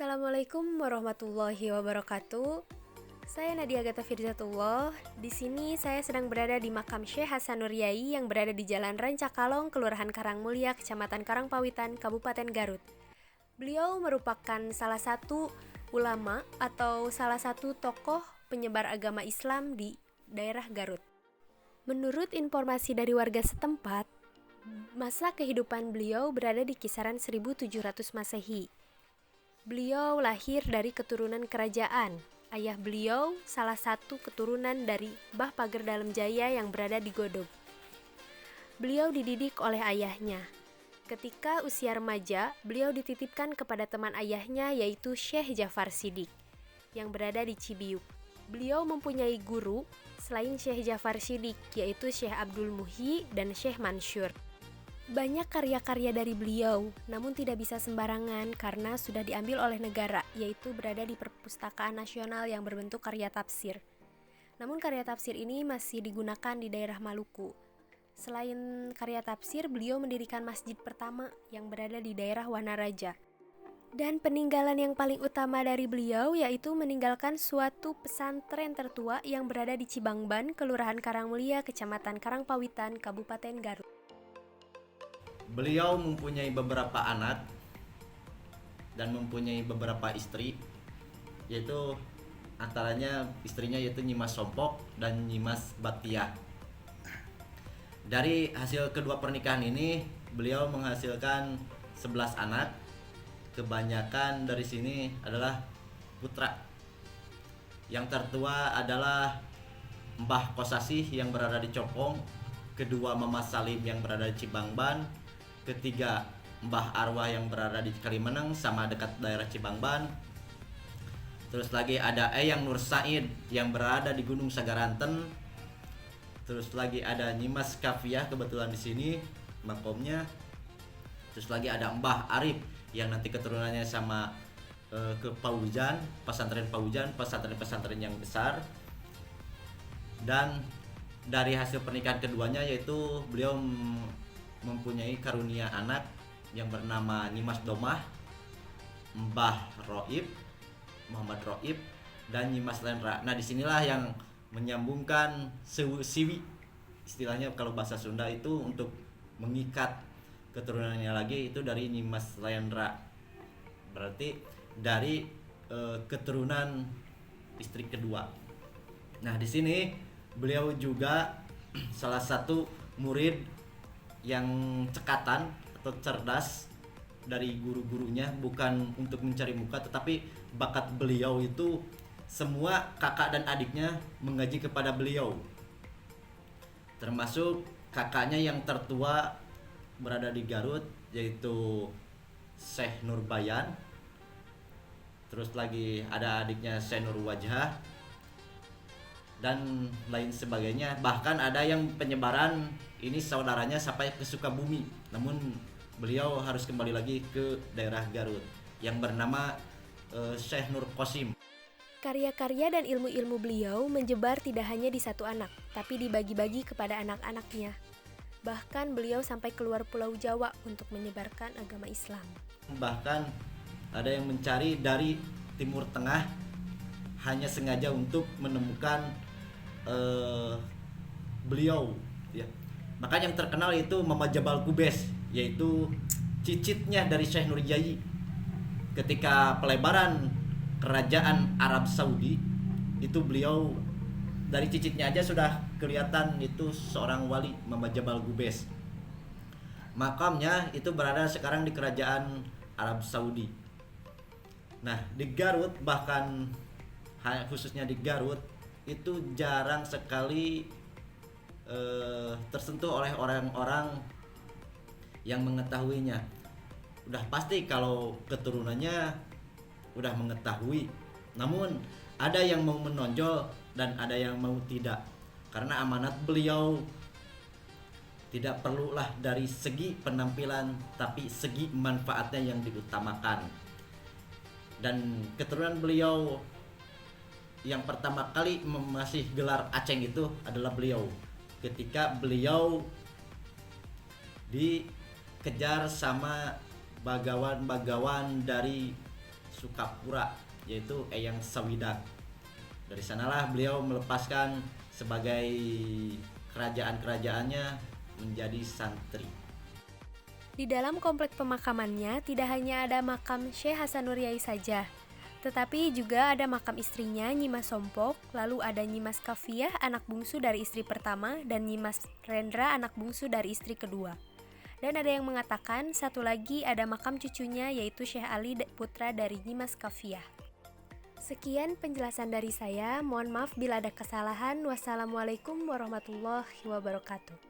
Assalamualaikum warahmatullahi wabarakatuh. Saya Nadia Gata Firzatullah. Di sini saya sedang berada di makam Syekh Hasan Nur Yai yang berada di Jalan Rancakalong, Kelurahan Karangmulia, Kecamatan Karangpawitan, Kabupaten Garut. Beliau merupakan salah satu ulama atau salah satu tokoh penyebar agama Islam di daerah Garut. Menurut informasi dari warga setempat, masa kehidupan beliau berada di kisaran 1700 Masehi. Beliau lahir dari keturunan kerajaan. Ayah beliau salah satu keturunan dari Mbah Pager Dalem Jaya yang berada di Godog. Beliau dididik oleh ayahnya. Ketika usia remaja, beliau dititipkan kepada teman ayahnya yaitu Syekh Jafar Siddiq yang berada di Cibiuk. Beliau mempunyai guru selain Syekh Jafar Siddiq yaitu Syekh Abdul Muhyi dan Syekh Mansur. Banyak karya-karya dari beliau, namun tidak bisa sembarangan karena sudah diambil oleh negara, yaitu berada di Perpustakaan Nasional yang berbentuk karya tafsir. Namun karya tafsir ini masih digunakan di daerah Maluku. Selain karya tafsir, beliau mendirikan masjid pertama yang berada di daerah Wanaraja. Dan peninggalan yang paling utama dari beliau yaitu meninggalkan suatu pesantren tertua yang berada di Cibangban, Kelurahan Karangmulia, Kecamatan Karangpawitan, Kabupaten Garut. Beliau mempunyai beberapa anak dan mempunyai beberapa istri, yaitu antaranya istrinya yaitu Nyimas Sompok dan Nyimas Batiah. Dari hasil kedua pernikahan ini, beliau menghasilkan 11 anak. Kebanyakan dari sini adalah putra. Yang tertua adalah Mbah Kosasih yang berada di Copong, kedua Mama Salim yang berada di Cibangban, ketiga Mbah Arwah yang berada di Kalimeneng sama dekat daerah Cibangban. Terus lagi ada Eyang Nur Said yang berada di Gunung Sagaranten. Terus lagi ada Nyimas Kafiah kebetulan di sini makomnya. Terus lagi ada Mbah Arif yang nanti keturunannya sama ke Paujan, pesantren Paujan, pesantren-pesantren yang besar. Dan dari hasil pernikahan keduanya yaitu beliau mempunyai karunia anak yang bernama Nyimas Domah, Mbah Roib, Muhammad Roib, dan Nyimas Lendra. Nah, disinilah yang menyambungkan siwi, istilahnya kalau bahasa Sunda itu untuk mengikat keturunannya lagi itu dari Nyimas Lendra. Berarti dari keturunan istri kedua. Nah, di sini beliau juga salah satu murid yang cekatan atau cerdas dari guru-gurunya, bukan untuk mencari muka tetapi bakat beliau itu semua kakak dan adiknya mengaji kepada beliau, termasuk kakaknya yang tertua berada di Garut yaitu Syekh Nurbayan. Terus lagi ada adiknya Syekh Nur Wajah dan lain sebagainya. Bahkan ada yang penyebaran ini saudaranya sampai ke Sukabumi, namun beliau harus kembali lagi ke daerah Garut yang bernama Syekh Nur Qasim. Karya-karya dan ilmu-ilmu beliau menyebar tidak hanya di satu anak, tapi dibagi-bagi kepada anak-anaknya. Bahkan beliau sampai keluar Pulau Jawa untuk menyebarkan agama Islam. Bahkan ada yang mencari dari Timur Tengah hanya sengaja untuk menemukan beliau ya. Maka yang terkenal itu Mama Jabal Kubes, yaitu cicitnya dari Syekh Nur Yai. Ketika pelebaran kerajaan Arab Saudi itu beliau dari cicitnya aja sudah kelihatan itu seorang wali, Mama Jabal Kubes. Makamnya itu berada sekarang di kerajaan Arab Saudi. Nah, di Garut bahkan khususnya di Garut itu jarang sekali tersentuh oleh orang-orang yang mengetahuinya. Udah pasti kalau keturunannya udah mengetahui, namun ada yang mau menonjol dan ada yang mau tidak, karena amanat beliau tidak perlulah dari segi penampilan tapi segi manfaatnya yang diutamakan. Dan keturunan beliau yang pertama kali masih gelar Aceng itu adalah beliau ketika beliau dikejar sama bagawan-bagawan dari Sukapura, yaitu Eyang Sawidak. Dari sanalah beliau melepaskan sebagai kerajaan-kerajaannya menjadi santri. Di dalam komplek pemakamannya tidak hanya ada makam Syekh Hasanur Yai saja, tetapi juga ada makam istrinya Nyimas Sompok, lalu ada Nyimas Kafiah anak bungsu dari istri pertama dan Nyimas Rendra anak bungsu dari istri kedua. Dan ada yang mengatakan satu lagi ada makam cucunya yaitu Syekh Ali putra dari Nyimas Kafiah. Sekian penjelasan dari saya, mohon maaf bila ada kesalahan. Wassalamualaikum warahmatullahi wabarakatuh.